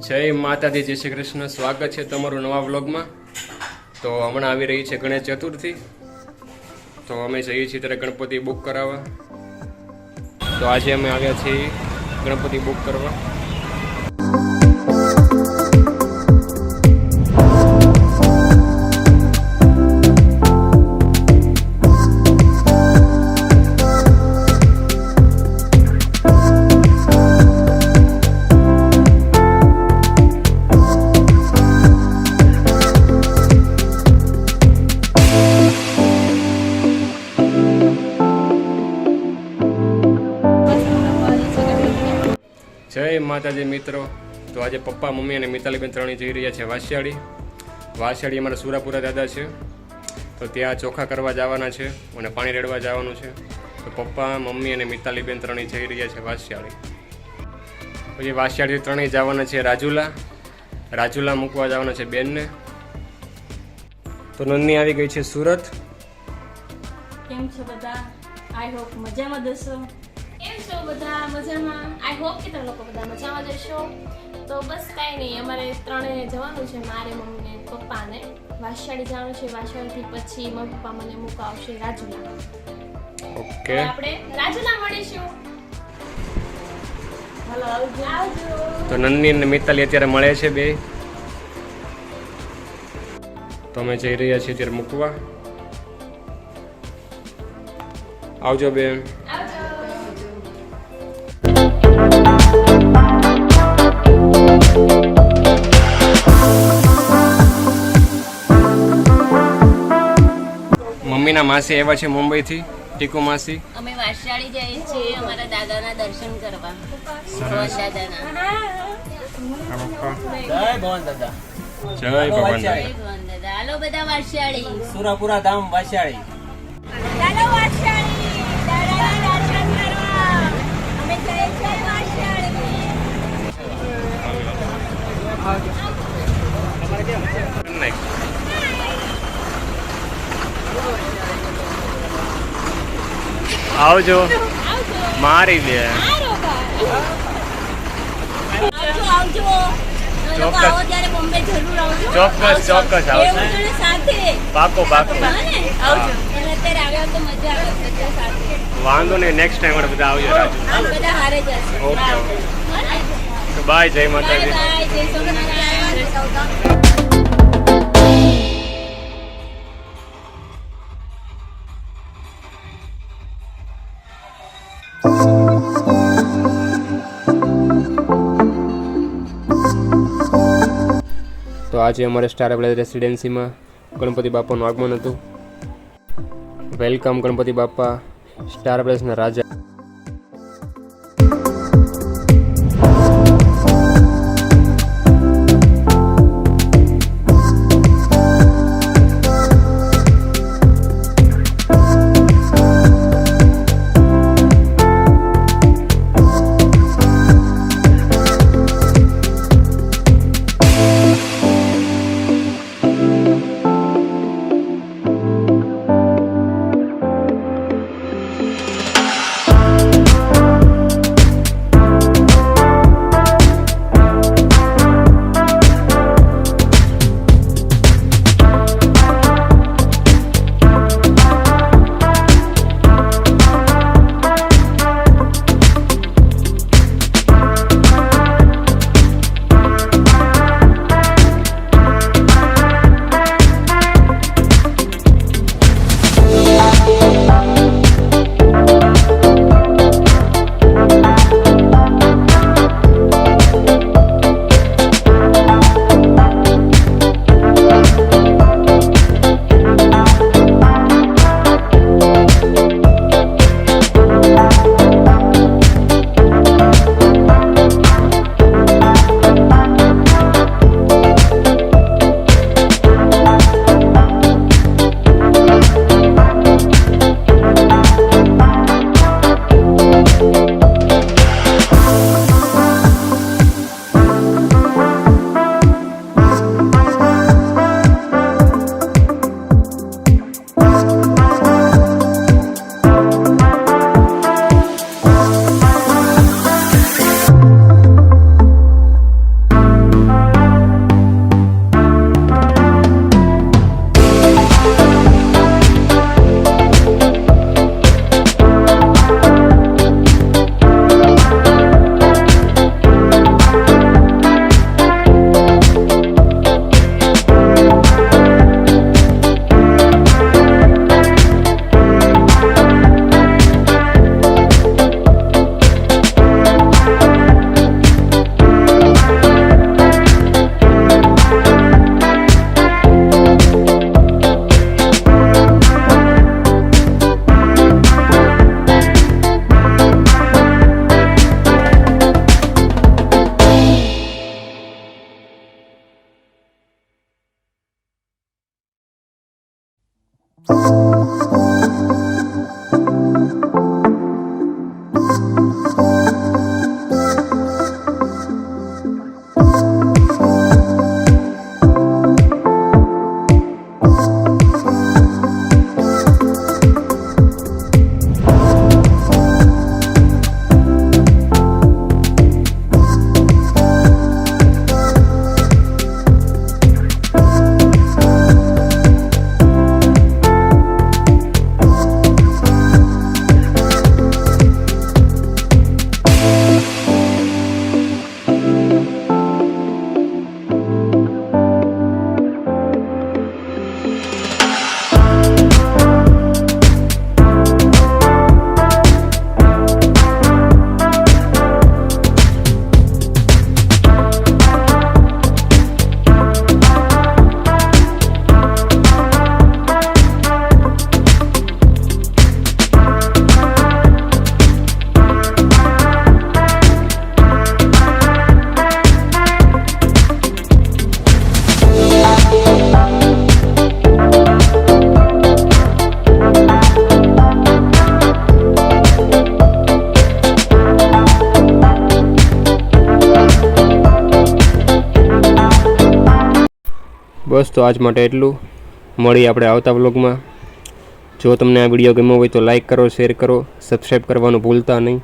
જય માતાજી, જય શ્રી કૃષ્ણ. સ્વાગત છે તમારું નવા વ્લોગમાં. તો હમણાં આવી રહી છે ગણેશ ચતુર્થી, તો અમે જઈએ છીએ ત્યારે ગણપતિ બુક કરાવવા. તો આજે અમે આવ્યા છીએ ગણપતિ બુક કરવા. જય માતાજી મિત્રો. તો આજે પપ્પા, મમ્મી અને મિતાલીબેન ત્રણેય જઈ રહ્યા છે વાસિયાળી અમારા સુરાપુરા દાદા છે, તો ત્યાં ચોખા કરવા જવાના છે અને પાણી રેડવા જવાનું છે. તો પપ્પા, મમ્મી અને મિતાલીબેન ત્રણેય જઈ રહ્યા છે વાસિયાળી. પછી વાસિયાળી ત્રણેય જવાના છે રાજુલા મૂકવા જવાના છે બેનને. તો નન્ની આવી ગઈ છે સુરત. કેમ છો બધા? આઈ હોપ મજામાં જશો. કેમ છો બધા? મજામાં. આઈ હોપ કે તમે લોકો બધા મજામાં જશો. તો બસ કાંઈ નહીં, અમારે ત્રણે જવાનું છે, મારે, મમ્મી ને પપ્પાને. વાસિયાળી જવાનું છે. વાસિયાળીથી પછી મમ્મી પપ્પા મને મૂકવા આવશે રાજુલા. ઓકે, આપણે રાજુલા મળીશું. હાલો, આવજો. તો નન્ની અને મિતાલી અત્યારે મળે છે બે. તો અમે જઈ રહ્યા છીએ ત્યારે મૂકવા. આવજો બેન. મમ્મીના માસી આવ્યા છે મુંબઈથી, ટીકુ માસી. અમે વાસિયાળી જઈએ છીએ અમારા દાદાના દર્શન કરવા. ભગવાન દાદાના. જય ભગવાન દાદા. જય ભગવાન જય દાદા. ભગવાન દાદા. હાલો બધા વાસિયાળી. સુરાપુરા ધામ વાસિયાળી. ચાલો વાસિયાળી. દાદાના દર્શન કરવા. અમે જઈએ છીએ વાસિયાળી. આવજો. મારી દે. આવજો. ચોક્કસ. આવો ત્યારે બોમ્બે જરૂર આવજો. ચોક્કસ આવજો. એવું સાથે. પાકો. આવજો. અને અત્યારે આવ્યા તો મજા આવે બધા સાથે. વાંધો નહીં, નેક્સ્ટ ટાઈમ આપણે બધા આવજો રાજુ. બધા હારે જશે. ઓકે. તો બાય, જય માતાજી. બાય. જય સોમનારાયણ. તો આજે અમારે સ્ટાર પ્લેસ રેસિડેન્સીમાં ગણપતિ બાપાનું આગમન હતું. વેલકમ ગણપતિ બાપા, સ્ટાર પ્લેસના રાજા. બસ તો આજ માટે એટલું. મળીએ આપણે આવતા વ્લોગમાં. જો તમને આ વિડીયો ગમ્યો હોય તો લાઈક કરો, શેર કરો, સબસ્ક્રાઈબ કરવાનું ભૂલતા નહીં.